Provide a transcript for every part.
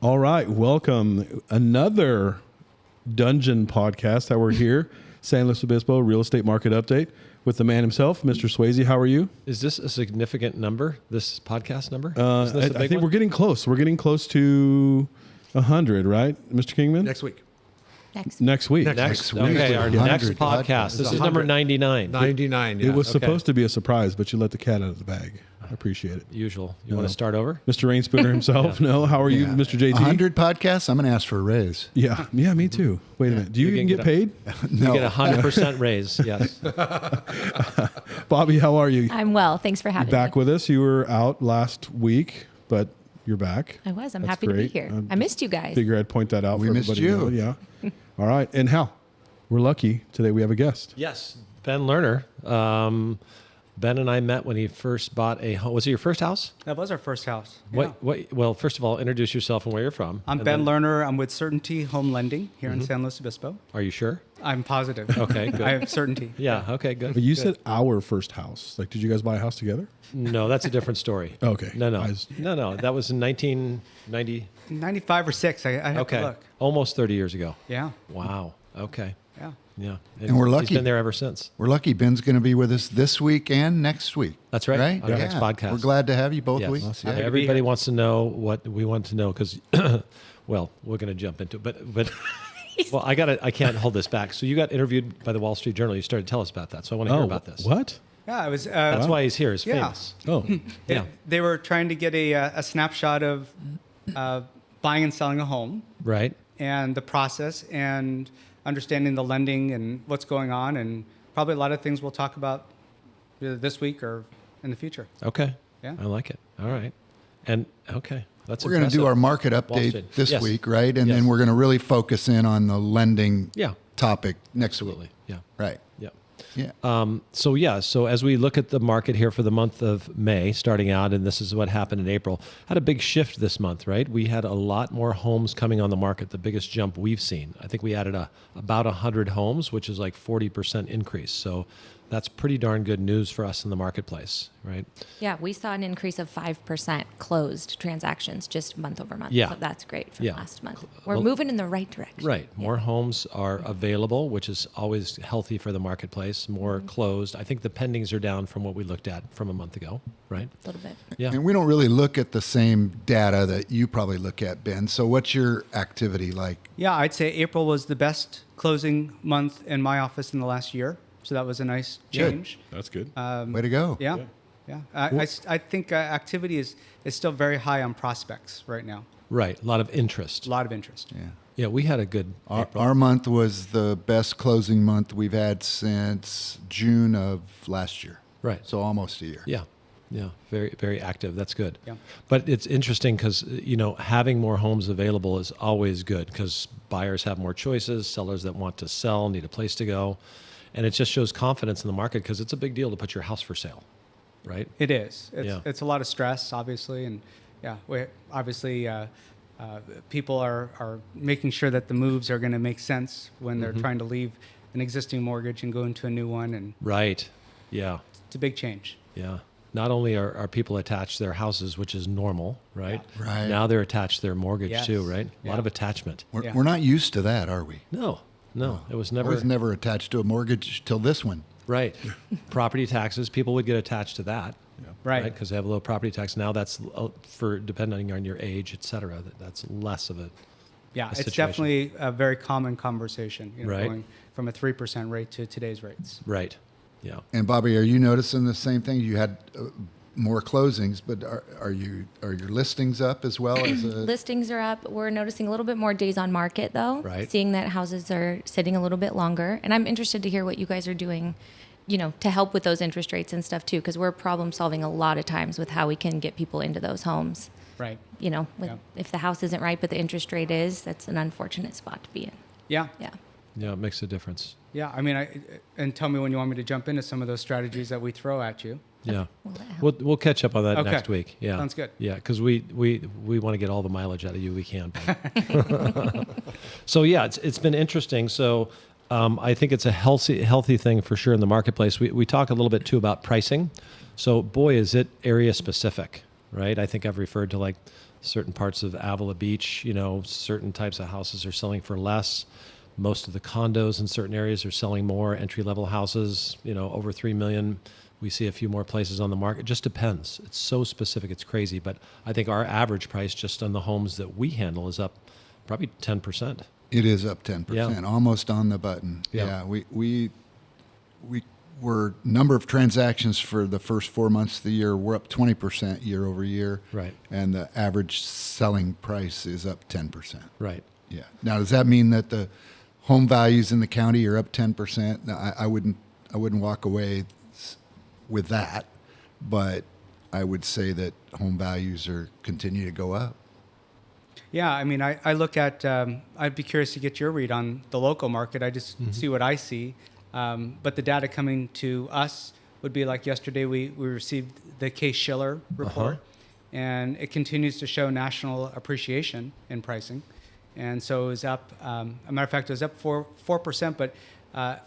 All right, welcome. Another dungeon podcast that we're here, San Luis Obispo Real Estate Market Update with the man himself, Mr. Swayze. How are you? Is this a significant number, this podcast number? I think we're getting close. We're getting close to 100, right, Mr. Kingman? Next week. Next week. Next week. Okay, our next 100 podcast. This is number 99. 99, yeah. It was supposed to be a surprise, but you let the cat out of the bag. I appreciate it. Usual. You want to start over? Mr. Rainspooner himself. No, how are you, Mr. JT? 100 podcasts? I'm going to ask for a raise. Yeah, me too. Wait a minute. Do you even get paid? You get a 100% raise, yes. Bobbie, how are you? I'm well. Thanks for having me. Back with us. You were out last week, but you're back. I was. I'm That's happy to be great. here. I missed you guys. Figure I'd point that out. We for missed everybody you. to know. Yeah. All right. And Hal, we're lucky today. We have a guest. Yes, Ben Lerner. Ben and I met when he first bought a home. Was it your first house? That was our first house. Yeah. Well, first of all, introduce yourself and where you're from. I'm Ben Lerner. I'm with Certainty Home Lending here in San Luis Obispo. Are you sure? I'm positive. Okay, good. I have certainty. Yeah, okay, good. But you good. said our first house. Like, did you guys buy a house together? No, that's a different story. Okay. No. I was- No. That was in 1990. 95 or 6. I have Okay. to look. Almost 30 years ago. Yeah. Wow. Okay. Yeah. Yeah. And we're lucky. He's been there ever since. We're lucky Ben's going to be with us this week and next week. That's right. Right? On our next podcast. We're glad to have you both Yes. weeks. Yeah, Yeah. everybody wants to know what we want to know because, well, we're going to jump into it. But well, I can't hold this back. So you got interviewed by the Wall Street Journal. You started to tell us about that. So I want to hear about this. What? Yeah. I was. That's why he's here. He's Yeah. famous. Oh, Yeah. They were trying to get a snapshot of buying and selling a home Right. and the process and understanding the lending and what's going on and probably a lot of things we'll talk about either this week or in the future. Okay. Yeah. I like it. All right. And okay. That's We're going to do our market Wall update Street. this Yes. week, right? And Yes. then we're going to really focus in on the lending Yeah. topic next Absolutely. week. Yeah. Right. Yeah. Yeah. So as we look at the market here for the month of May, starting out, and this is what happened in April, had a big shift this month, right? We had a lot more homes coming on the market, the biggest jump we've seen. I think we added about 100 homes, which is like 40% increase. So that's pretty darn good news for us in the marketplace, right? Yeah, we saw an increase of 5% closed transactions just month over month. Yeah. So that's great from Yeah. last month. We're Well- moving in the right direction. Right. Yeah. More homes are available, which is always healthy for the marketplace. More closed. I think the pendings are down from what we looked at from a month ago, right? A little bit. Yeah. And we don't really look at the same data that you probably look at, Ben. So what's your activity like? Yeah, I'd say April was the best closing month in my office in the last year. So that was a nice Good. change. that's good. Way to go. Yeah. I think activity is still very high on prospects right now. Right. A lot of interest. A lot of interest. Yeah. Yeah, we had a good April. Our month was the best closing month we've had since June of last year. Right. So almost a year. Yeah. Yeah. Very, very active. That's good. Yeah. But it's interesting because, having more homes available is always good because buyers have more choices, sellers that want to sell need a place to go. And it just shows confidence in the market because it's a big deal to put your house for sale, right? It is. Yeah. It's a lot of stress, obviously, and people are making sure that the moves are going to make sense when they're trying to leave an existing mortgage and go into a new one, and Right. Yeah. it's a big change. Yeah. Not only are people attached to their houses, which is normal, right? Yeah. Right. Now they're attached to their mortgage Yes. too, right? A lot Yeah. of attachment. Yeah. We're not used to that, are we? No, it was I never. was never attached to a mortgage till this one. Right. Property taxes, people would get attached to that. Right. Because they have a low property tax. Now that's for depending on your age, et cetera, that's less of it. Yeah, it's situation. definitely a very common conversation, Right. going from a 3% rate to today's rates. Right. Yeah. And Bobbie, are you noticing the same thing? You had more closings, but are your listings up as well as Listings are up. We're noticing a little bit more days on market, though. Right. Seeing that houses are sitting a little bit longer. And I'm interested to hear what you guys are doing, to help with those interest rates and stuff, too, because we're problem solving a lot of times with how we can get people into those homes. Right. If the house isn't right, but the interest rate is, that's an unfortunate spot to be in. Yeah. Yeah. Yeah, it makes a difference. Yeah. I mean, and tell me when you want me to jump into some of those strategies that we throw at you. Yeah. Will that help? We'll catch up on that Okay. next week. Yeah. Sounds good. Yeah, because we want to get all the mileage out of you we can. So yeah, it's been interesting. So I think it's a healthy thing for sure in the marketplace. We talk a little bit too about pricing. So boy, is it area specific, right? I think I've referred to like certain parts of Avila Beach, certain types of houses are selling for less. Most of the condos in certain areas are selling more. Entry-level houses, over 3 million. We see a few more places on the market. It just depends. It's so specific, it's crazy. But I think our average price just on the homes that we handle is up probably 10%. It is up 10%, Yeah. almost on the button. Yeah. We were number of transactions for the first 4 months of the year. We're up 20% year over year. Right. And the average selling price is up 10%. Right. Yeah. Now, does that mean that the home values in the county are up 10%? No, I wouldn't walk away with that, but I would say that home values continue to go up. Yeah, I mean, I look at, I'd be curious to get your read on the local market. I just see what I see. But the data coming to us would be like yesterday, we received the Case-Shiller report, and it continues to show national appreciation in pricing. And so it was up, a matter of fact, it was up 4%, but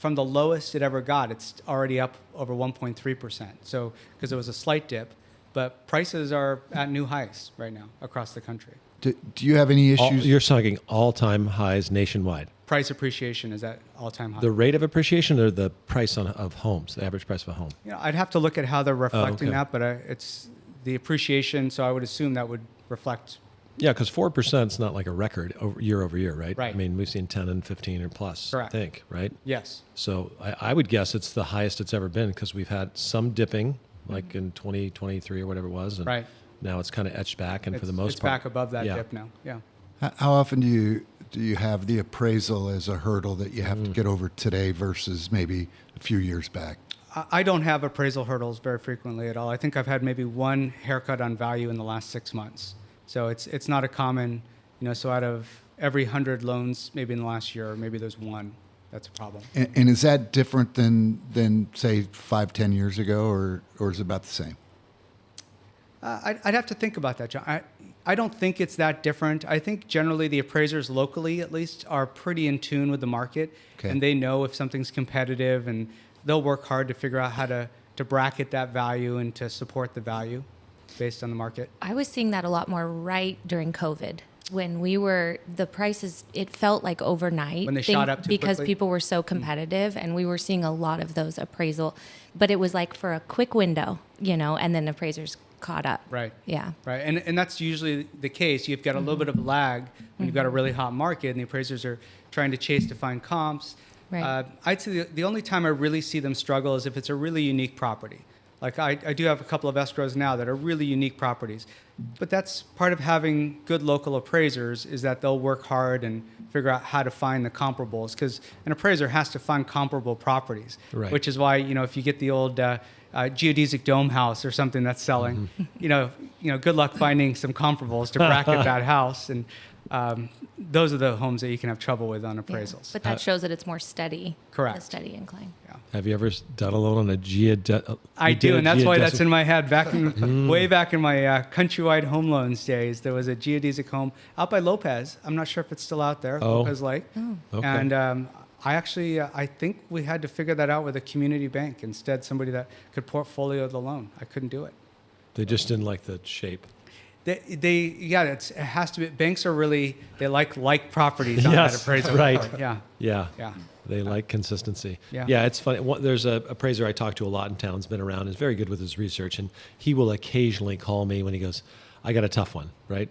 from the lowest it ever got, it's already up over 1.3%. So, because it was a slight dip, but prices are at new highs right now across the country. Do you have any issues? You're talking all-time highs nationwide. Price appreciation is at all-time high. The rate of appreciation or the price of homes, the average price of a home? I'd have to look at how they're reflecting okay. that, but it's the appreciation, so I would assume that would reflect. Yeah, because 4% is not like a record year over year, right? Right. I mean, we've seen 10 and 15 or plus, Correct. I think, right? Yes. So I would guess it's the highest it's ever been because we've had some dipping, like in 2023 or whatever it was. And Right. now it's kind of etched back, and for the most it's part. back above that yeah. dip now. Yeah. How often do you have the appraisal as a hurdle that you have to get over today versus maybe a few years back? I don't have appraisal hurdles very frequently at all. I think I've had maybe one haircut on value in the last 6 months. So it's not a common, so out of every 100 loans, maybe in the last year, maybe there's one that's a problem. And is that different than say 5-10 years ago, or is it about the same? I'd have to think about that, John. I don't think it's that different. I think generally the appraisers locally, at least, are pretty in tune with the market, Okay. and they know if something's competitive, and they'll work hard to figure out how to bracket that value and to support the value based on the market. I was seeing that a lot more right during COVID when the prices, it felt like overnight. When they shot up too because quickly? people were so competitive, and we were seeing a lot of those appraisal, but it was like for a quick window, and then appraisers caught up. Right. Yeah. Right. And that's usually the case. You've got a little bit of a lag when you've got a really hot market and the appraisers are trying to chase to find comps. Right. I'd say the only time I really see them struggle is if it's a really unique property. Like I do have a couple of escrows now that are really unique properties. But that's part of having good local appraisers, is that they'll work hard and figure out how to find the comparables, because an appraiser has to find comparable properties, Right. which is why, if you get the old geodesic dome house or something that's selling, good luck finding some comparables to bracket that house. And those are the homes that you can have trouble with on Yeah. appraisals. But that shows that it's more steady. Correct. A steady incline. Yeah. Have you ever done a loan on a geodesic? I do, and that's why that's in my head. Way back in my countrywide home loans days, there was a geodesic home out by Lopez. I'm not sure if it's still out there, Oh. Lopez Lake. Okay. And I think we had to figure that out with a community bank instead, somebody that could portfolio the loan. I couldn't do it. They just didn't like the shape. It has to be. Banks are really, they like properties on that Yes, appraisal. right. Yeah. Yeah. Yeah. They like consistency. Yeah. It's funny. There's a appraiser I talk to a lot in town. Has been around. Is very good with his research, and he will occasionally call me when he goes, "I got a tough one," right?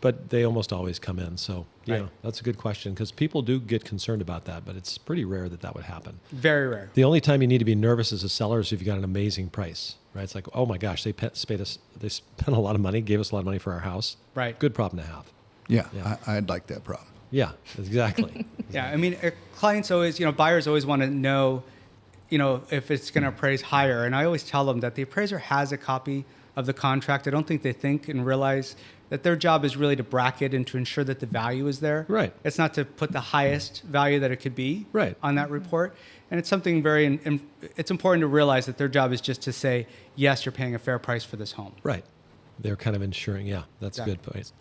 But they almost always come in. So Right. that's a good question, because people do get concerned about that, but it's pretty rare that would happen. Very rare. The only time you need to be nervous as a seller is if you got an amazing price, right? It's like, oh my gosh, they spent a lot of money, gave us a lot of money for our house. Right. Good problem to have. Yeah, Yeah. I'd like that problem. Yeah, exactly. Yeah, I mean, clients always, buyers always want to know, if it's going to appraise higher. And I always tell them that the appraiser has a copy of the contract. I don't think they think and realize that their job is really to bracket and to ensure that the value is there. Right. It's not to put the highest value that it could be Right. on that report. And it's something it's important to realize that their job is just to say, yes, you're paying a fair price for this home. Right. They're kind of ensuring. Yeah, that's Yeah. good point.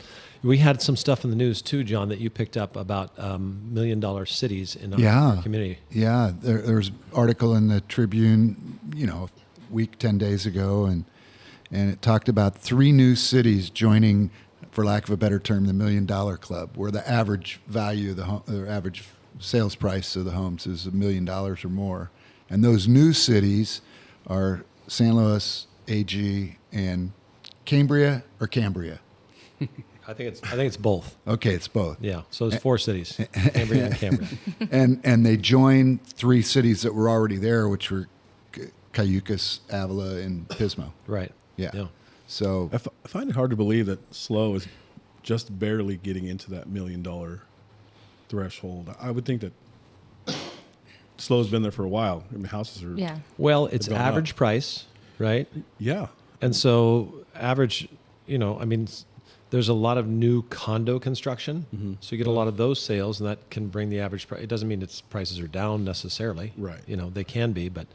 We had some stuff in the news too, John, that you picked up about $1 million cities in our community. Yeah, there was an article in the Tribune, a week, 10 days ago, and and it talked about 3 new cities joining, for lack of a better term, the $1 Million Club, where the average value of the home, or average sales price of the homes is $1 million or more. And those new cities are San Luis, AG, and Cambria. I think it's both. Okay, it's both. Yeah. So there's 4 cities, Cambria and Cambria. And they joined 3 cities that were already there, which were Cayucas, Avila, and Pismo. Right. Yeah. So I find it hard to believe that SLO is just barely getting into that $1 million threshold. I would think that SLO's been there for a while. I mean, houses are. Yeah. Well, it's They're going average up. price, right? Yeah. And so average, there's a lot of new condo construction. So you get a lot of those sales, and that can bring the average price. It doesn't mean its prices are down necessarily. Right. They can be, but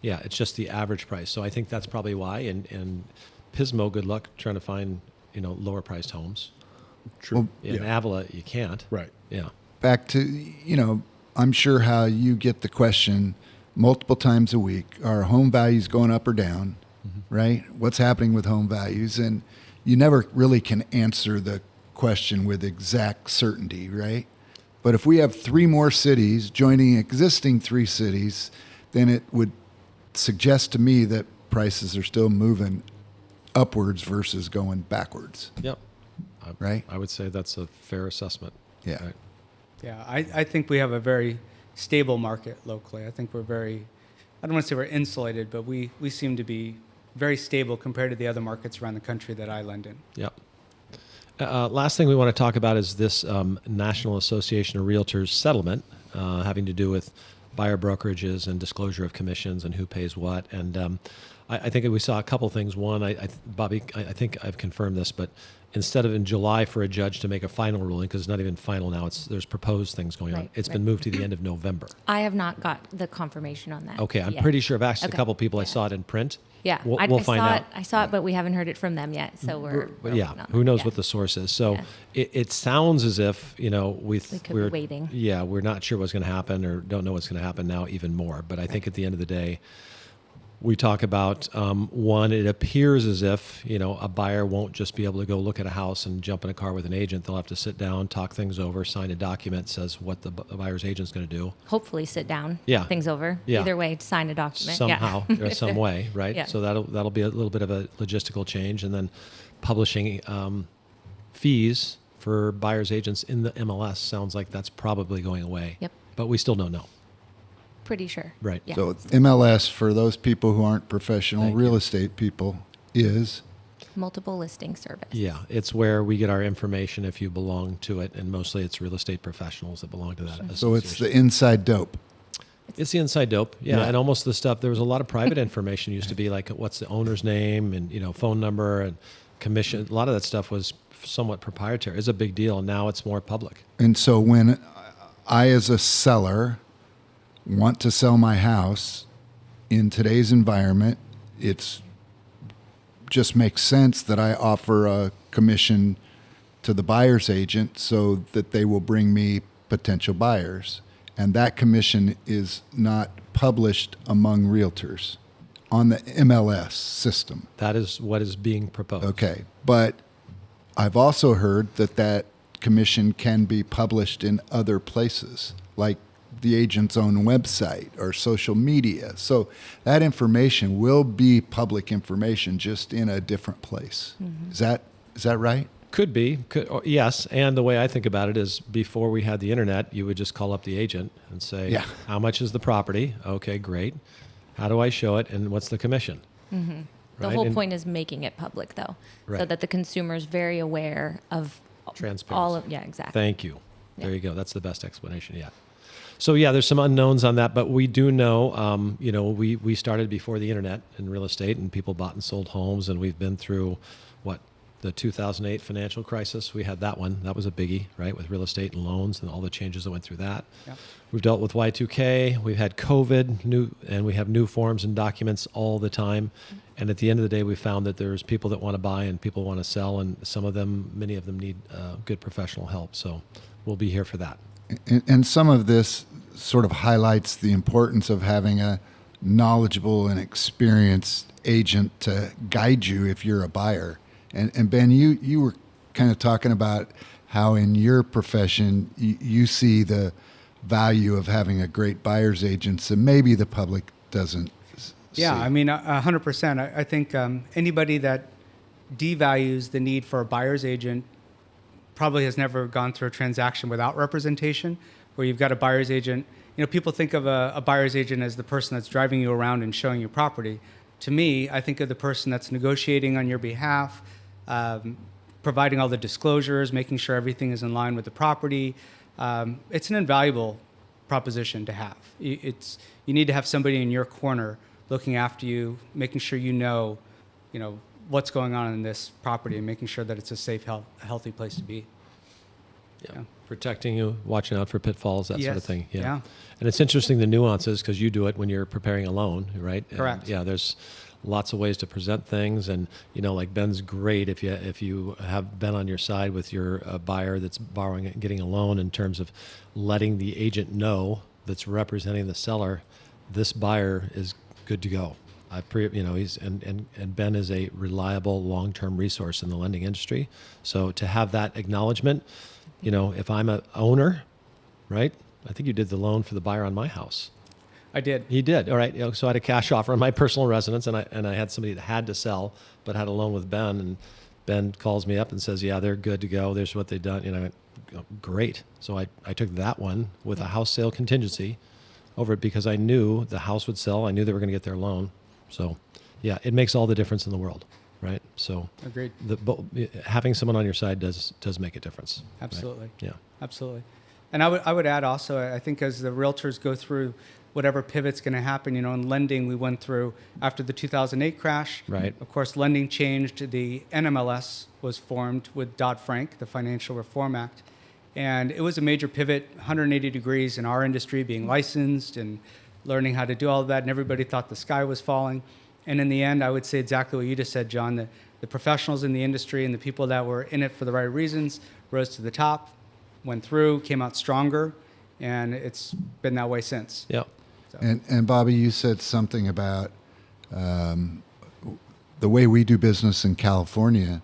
yeah, it's just the average price. So I think that's probably why. And Pismo, good luck trying to find, lower priced homes. True. In Avila, you can't. Right. Yeah. back to, I'm sure how you get the question multiple times a week, are home values going up or down, right? What's happening with home values? And you never really can answer the question with exact certainty, right? But if we have 3 more cities joining existing 3 cities, then it would suggest to me that prices are still moving upwards versus going backwards. Yep. Right? I would say that's a fair assessment. Yeah. Right. Yeah, I think we have a very stable market locally. I think we're very, I don't want to say we're insulated, but we seem to be very stable compared to the other markets around the country that I lend in. Yep. Last thing we want to talk about is this National Association of Realtors settlement having to do with buyer brokerages and disclosure of commissions and who pays what. And I think we saw a couple things. One, Bobbie, I think I've confirmed this, but instead of in July for a judge to make a final ruling, because it's not even final now, there's proposed things going on. Right, It's right. been moved to the end of November. I have not got the confirmation on that. Okay, I'm yet. pretty sure I've asked a Okay. couple people. I Yeah. saw it in print. Yeah, We'll find out. I saw it, but we haven't heard it from them yet. So we're But yeah, working on who that. knows Yeah. what the source is? So Yeah. it sounds as if We could be we're waiting. Yeah, we're not sure what's going to happen, or don't know what's going to happen now even more. But I think at the end of the day, we talk about one. It appears as if a buyer won't just be able to go look at a house and jump in a car with an agent. They'll have to sit down, talk things over, sign a document says what the buyer's agent's going to do Hopefully sit down. Yeah. Things over. Yeah. Either way, sign a document. somehow Yeah. or some way, right? Yeah. So that'll be a little bit of a logistical change, and then publishing fees for buyers agents in the MLS sounds like that's probably going away. Yep. But we still don't know. Pretty sure. Right. Yeah. So MLS, for those people who aren't professional Thank real estate people, is Multiple listing service. Yeah, it's where we get our information if you belong to it, and mostly it's real estate professionals that belong to that association. so it's the inside dope. It's the inside dope, yeah, Yeah. and almost the stuff. There was a lot of private information used to be like what's the owner's name and phone number and commission. A lot of that stuff was somewhat proprietary. It's a big deal. Now it's more public. And so when I, as a seller, want to sell my house in today's environment, it's just makes sense that I offer a commission to the buyer's agent so that they will bring me potential buyers. And that commission is not published among realtors on the MLS system. That is what is being proposed. Okay. But I've also heard that commission can be published in other places, like the agent's own website or social media. So that information will be public information, just in a different place. Is that right? Could be, yes. And the way I think about it is, before we had the internet, you would just call up the agent and say, Yeah. how much is the property? Okay, great. How do I show it? And what's the commission? The Right? whole And- point is making it public, though, so Right. that the consumer is very aware of Transparency. all of. Yeah, exactly. Thank you. Yeah. There you go. That's the best explanation yet. So yeah, there's some unknowns on that, but we do know, we started before the internet in real estate, and people bought and sold homes, and we've been through the 2008 financial crisis. We had that one. That was a biggie, right, with real estate and loans and all the changes that went through that. Yep. We've dealt with Y2K. We've had COVID, and we have new forms and documents all the time. And at the end of the day, we found that there's people that want to buy and people want to sell, and many of them need good professional help. So we'll be here for that. And some of this sort of highlights the importance of having a knowledgeable and experienced agent to guide you if you're a buyer. And Ben, you were kind of talking about how in your profession you see the value of having a great buyer's agent, so maybe the public doesn't Yeah, see. I mean, 100%. I think anybody that devalues the need for a buyer's agent probably has never gone through a transaction without representation, where you've got a buyer's agent. You know, people think of a buyer's agent as the person that's driving you around and showing you property. To me, I think of the person that's negotiating on your behalf, providing all the disclosures, making sure everything is in line with the property. It's an invaluable proposition to have. You need to have somebody in your corner looking after you, making sure you know what's going on in this property and making sure that it's a safe, healthy place to be. Yeah. Protecting you, watching out for pitfalls, that sort of Yes. thing. Yeah. And it's interesting, the nuances, because you do it when you're preparing a loan, right? Correct. And yeah, there's lots of ways to present things. And, like Ben's great if you have Ben on your side with your buyer that's borrowing it and getting a loan, in terms of letting the agent know that's representing the seller, this buyer is good to go. He's and Ben is a reliable long-term resource in the lending industry. So to have that acknowledgement, if I'm an owner, right? I think you did the loan for the buyer on my house. I did. He did. All right. So I had a cash offer on my personal residence, and I had somebody that had to sell, but had a loan with Ben, and Ben calls me up and says, "Yeah, they're good to go. There's what they've done." I went, "Oh, great." So I took that one with a house sale contingency over it, because I knew the house would sell. I knew they were going to get their loan. So, yeah, it makes all the difference in the world, right? So, Agreed. Having someone on your side does make a difference. right? Absolutely. Yeah. Absolutely. And I would add also, I think as the realtors go through whatever pivot's going to happen, in lending, we went through after the 2008 crash. Right. Of course, lending changed. The NMLS was formed with Dodd-Frank, the Financial Reform Act. And it was a major pivot, 180 degrees in our industry, being licensed and learning how to do all of that. And everybody thought the sky was falling. And in the end, I would say exactly what you just said, John, the professionals in the industry and the people that were in it for the right reasons rose to the top, went through, came out stronger, and it's been that way since. Yeah. So. And Bobbie, you said something about the way we do business in California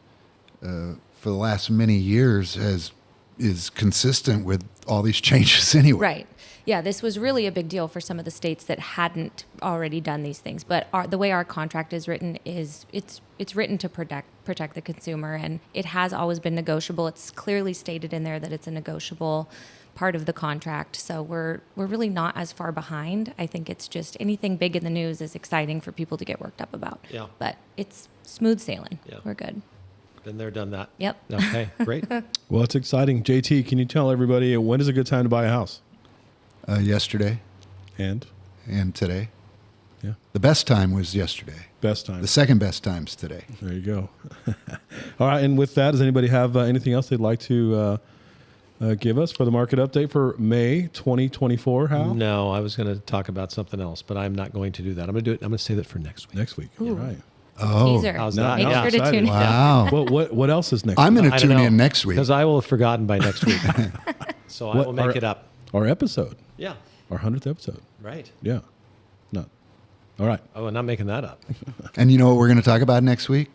for the last many years is consistent with all these changes anyway. Right. Yeah, this was really a big deal for some of the states that hadn't already done these things. But the way our contract is written is it's written to protect the consumer, and it has always been negotiable. It's clearly stated in there that it's a negotiable part of the contract. So we're really not as far behind. I think it's just anything big in the news is exciting for people to get worked up about. Yeah. But it's smooth sailing. Yeah. We're good. Been there, done that. Yep. Okay, great. Well, it's exciting. JT, can you tell everybody when is a good time to buy a house? Yesterday And and today. yeah, The best time was yesterday. best time. The second best time's today. There you go. All right. And with that, does anybody have anything else they'd like to give us for the market update for May 2024? Hal? No, I was going to talk about something else, but I'm not going to do that. I'm going to do it. I'm going to save it for next week. Next week. All right. Oh, Teaser. how's that? Make Yeah, sure to excited. tune in. wow. What else is next? I'm going I to don't tune know, in next week. because I will have forgotten by next week. So I What will make are- it up. Our episode, Yeah, our 100th episode. right. Yeah. No. All right. Oh, I'm not making that up. And you know what we're going to talk about next week?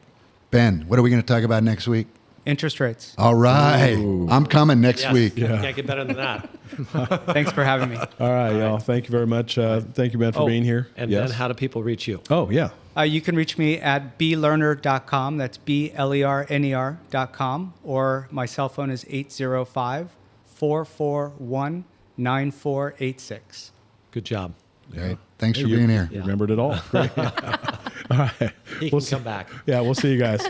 Ben, what are we going to talk about next week? Interest rates. All right. Ooh. I'm coming next Yes, week. Yeah. Can't get better than that. Thanks for having me. All right, y'all. Thank you very much. Thank you, Ben, for being here. And yes. then how do people reach you? Oh, yeah. You can reach me at blerner.com. That's BLERNER.com. Or my cell phone is 805-441-9486. Good job. Great. Thanks Hey, for you- being here. You remembered it all. Great. All right. He We'll can come back. Yeah, we'll see you guys.